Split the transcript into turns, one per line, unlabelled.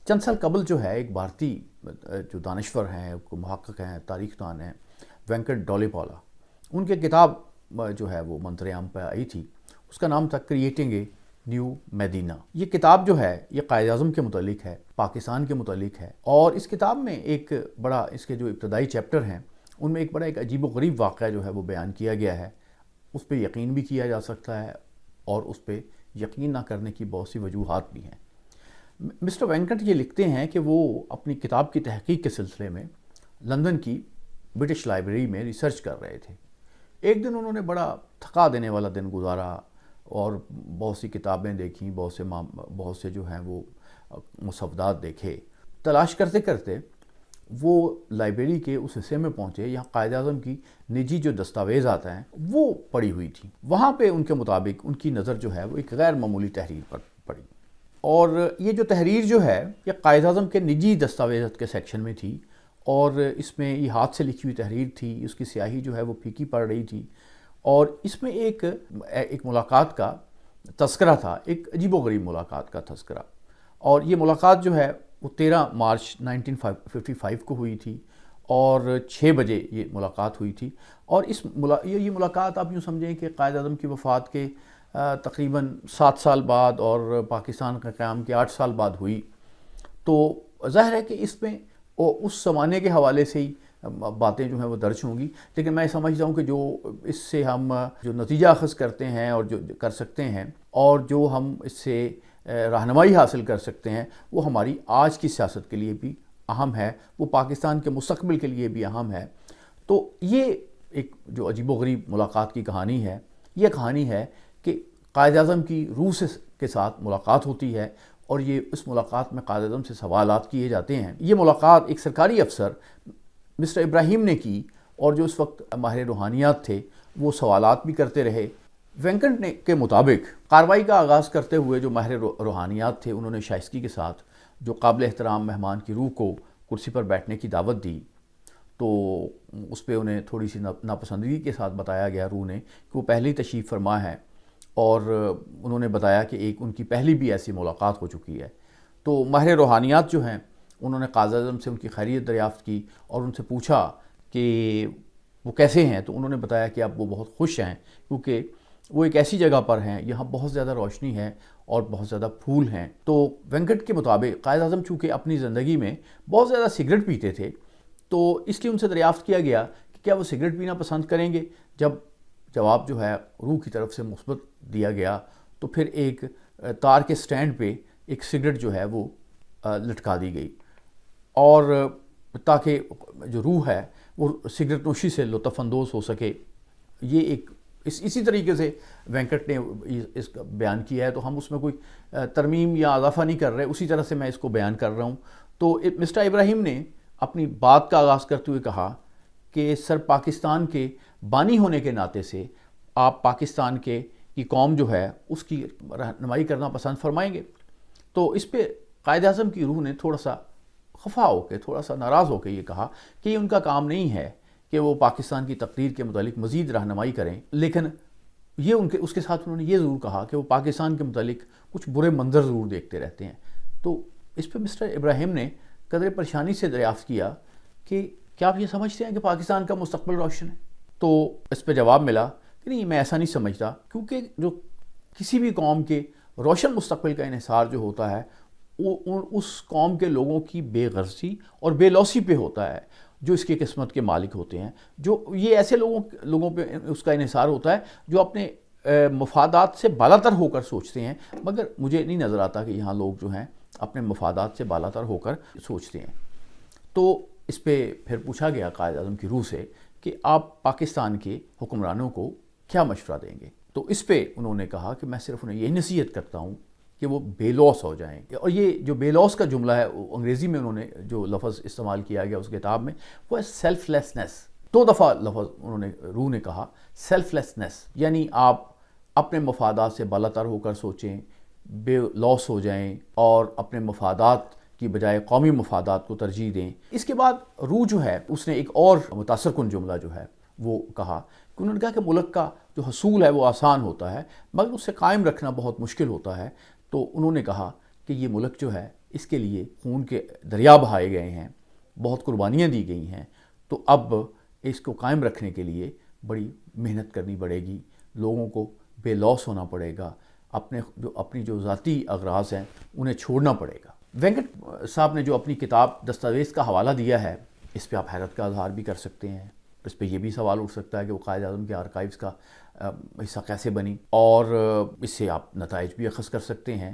چند سال قبل جو ہے ایک بھارتی جو دانشور ہیں، محقق ہیں، تاریخ دان ہیں، وینکٹ ڈولیپالا، ان کے کتاب جو ہے وہ منظر عام پہ آئی تھی. اس کا نام تھا کریٹنگ اے نیو میڈینا. یہ کتاب جو ہے یہ قائد اعظم کے متعلق ہے، پاکستان کے متعلق ہے. اور اس کتاب میں ایک بڑا، اس کے جو ابتدائی چیپٹر ہیں ان میں ایک عجیب و غریب واقعہ جو ہے وہ بیان کیا گیا ہے. اس پہ یقین بھی کیا جا سکتا ہے اور اس پہ یقین نہ کرنے کی بہت سی وجوہات بھی ہیں. مسٹر وینکٹ یہ لکھتے ہیں کہ وہ اپنی کتاب کی تحقیق کے سلسلے میں لندن کی برٹش لائبریری میں ریسرچ کر رہے تھے. ایک دن انہوں نے بڑا تھکا دینے والا دن گزارا اور بہت سی کتابیں دیکھیں، بہت سے جو ہیں وہ مسودات دیکھے. تلاش کرتے کرتے وہ لائبریری کے اس حصے میں پہنچے یہاں قائد اعظم کی نجی جو دستاویزات ہیں وہ پڑی ہوئی تھیں. وہاں پہ ان کے مطابق ان کی نظر جو ہے وہ ایک غیر معمولی تحریر پر پڑی. اور یہ جو تحریر جو ہے یہ قائد اعظم کے نجی دستاویزات کے سیکشن میں تھی اور اس میں یہ ہاتھ سے لکھی ہوئی تحریر تھی. اس کی سیاہی جو ہے وہ پھیکی پڑ رہی تھی اور اس میں ایک ملاقات کا تذکرہ تھا، ایک عجیب و غریب ملاقات کا تذکرہ. اور یہ ملاقات جو ہے وہ 13 مارچ 1955 کو ہوئی تھی اور 6 بجے یہ ملاقات ہوئی تھی. اور یہ ملاقات آپ یوں سمجھیں کہ قائد اعظم کی وفات کے تقریباً 7 سال بعد اور پاکستان کے قیام کے 8 سال بعد ہوئی. تو ظاہر ہے کہ اس میں اس زمانے کے حوالے سے ہی باتیں جو ہیں وہ درج ہوں گی. لیکن میں سمجھتا ہوں کہ جو اس سے ہم جو نتیجہ اخذ کرتے ہیں اور جو کر سکتے ہیں اور جو ہم اس سے رہنمائی حاصل کر سکتے ہیں وہ ہماری آج کی سیاست کے لیے بھی اہم ہے، وہ پاکستان کے مستقبل کے لیے بھی اہم ہے. تو یہ ایک جو عجیب و غریب ملاقات کی کہانی ہے، یہ کہانی ہے کہ قائد اعظم کی روس کے ساتھ ملاقات ہوتی ہے اور یہ اس ملاقات میں قائد اعظم سے سوالات کیے جاتے ہیں. یہ ملاقات ایک سرکاری افسر مسٹر ابراہیم نے کی اور جو اس وقت ماہر روحانیات تھے وہ سوالات بھی کرتے رہے. وینکٹ کے مطابق کارروائی کا آغاز کرتے ہوئے جو ماہر روحانیات تھے انہوں نے شائستگی کے ساتھ جو قابل احترام مہمان کی روح کو کرسی پر بیٹھنے کی دعوت دی. تو اس پہ انہیں تھوڑی سی ناپسندگی کے ساتھ بتایا گیا روح نے کہ وہ پہلی تشریف فرما ہے اور انہوں نے بتایا کہ ان کی پہلی بھی ایسی ملاقات ہو چکی ہے. تو ماہر روحانیات جو ہیں انہوں نے قائد اعظم سے ان کی خیریت دریافت کی اور ان سے پوچھا کہ وہ کیسے ہیں. تو انہوں نے بتایا کہ اب وہ بہت خوش ہیں کیونکہ وہ ایک ایسی جگہ پر ہیں یہاں بہت زیادہ روشنی ہے اور بہت زیادہ پھول ہیں. تو وینکٹ کے مطابق قائد اعظم چونکہ اپنی زندگی میں بہت زیادہ سگریٹ پیتے تھے تو اس لیے ان سے دریافت کیا گیا کہ کیا وہ سگریٹ پینا پسند کریں گے. جب جواب جو ہے روح کی طرف سے مثبت دیا گیا تو پھر ایک تار کے سٹینڈ پہ ایک سگریٹ جو ہے وہ لٹکا دی گئی اور تاکہ جو روح ہے وہ سگریٹ نوشی سے لطف اندوز ہو سکے. یہ ایک اسی طریقے سے وینکٹ نے اس کا بیان کیا ہے تو ہم اس میں کوئی ترمیم یا اضافہ نہیں کر رہے، اسی طرح سے میں اس کو بیان کر رہا ہوں. تو مسٹر ابراہیم نے اپنی بات کا آغاز کرتے ہوئے کہا کہ سر پاکستان کے بانی ہونے کے ناطے سے آپ پاکستان کی قوم جو ہے اس کی رہنمائی کرنا پسند فرمائیں گے. تو اس پہ قائد اعظم کی روح نے تھوڑا سا خفا ہو کے، تھوڑا سا ناراض ہو کے یہ کہا کہ یہ ان کا کام نہیں ہے کہ وہ پاکستان کی تقدیر کے متعلق مزید رہنمائی کریں. لیکن یہ اس کے ساتھ انہوں نے یہ ضرور کہا کہ وہ پاکستان کے متعلق کچھ برے منظر ضرور دیکھتے رہتے ہیں. تو اس پہ مسٹر ابراہیم نے قدر پریشانی سے دریافت کیا کہ کیا آپ یہ سمجھتے ہیں کہ پاکستان کا مستقبل روشن ہے؟ تو اس پہ جواب ملا کہ نہیں، میں ایسا نہیں سمجھتا، کیونکہ جو کسی بھی قوم کے روشن مستقبل کا انحصار جو ہوتا ہے وہ اس قوم کے لوگوں کی بے غرضی اور بے لوثی پہ ہوتا ہے جو اس کی قسمت کے مالک ہوتے ہیں. جو یہ ایسے لوگوں پہ اس کا انحصار ہوتا ہے جو اپنے مفادات سے بالاتر ہو کر سوچتے ہیں. مگر مجھے نہیں نظر آتا کہ یہاں لوگ جو ہیں اپنے مفادات سے بالاتر ہو کر سوچتے ہیں. تو اس پہ پھر پوچھا گیا قائد اعظم کی روح سے کہ آپ پاکستان کے حکمرانوں کو کیا مشورہ دیں گے. تو اس پہ انہوں نے کہا کہ میں صرف انہیں یہی نصیحت کرتا ہوں کہ وہ بے لوث ہو جائیں. اور یہ جو بے لوث کا جملہ ہے انگریزی میں انہوں نے جو لفظ استعمال کیا گیا اس کتاب میں وہ ہے سیلف لیسنس. 2 دفعہ لفظ انہوں نے روح نے کہا سیلف لیسنس، یعنی آپ اپنے مفادات سے بالاتر ہو کر سوچیں، بے لوث ہو جائیں اور اپنے مفادات کی بجائے قومی مفادات کو ترجیح دیں. اس کے بعد روح جو ہے اس نے ایک اور متاثر کن جملہ جو ہے وہ کہا کہ انہوں نے کہا کہ ملک کا جو حصول ہے وہ آسان ہوتا ہے مگر اسے قائم رکھنا بہت مشکل ہوتا ہے. تو انہوں نے کہا کہ یہ ملک جو ہے اس کے لیے خون کے دریا بہائے گئے ہیں، بہت قربانیاں دی گئی ہیں، تو اب اس کو قائم رکھنے کے لیے بڑی محنت کرنی پڑے گی، لوگوں کو بے لوث ہونا پڑے گا، اپنی جو ذاتی اغراض ہیں انہیں چھوڑنا پڑے گا۔ وینکٹ صاحب نے جو اپنی کتاب دستاویز کا حوالہ دیا ہے، اس پہ آپ حیرت کا اظہار بھی کر سکتے ہیں۔ اس پہ یہ بھی سوال اٹھ سکتا ہے کہ وہ قائد اعظم کے آرکائیوز کا حصہ کیسے بنی، اور اس سے آپ نتائج بھی اخذ کر سکتے ہیں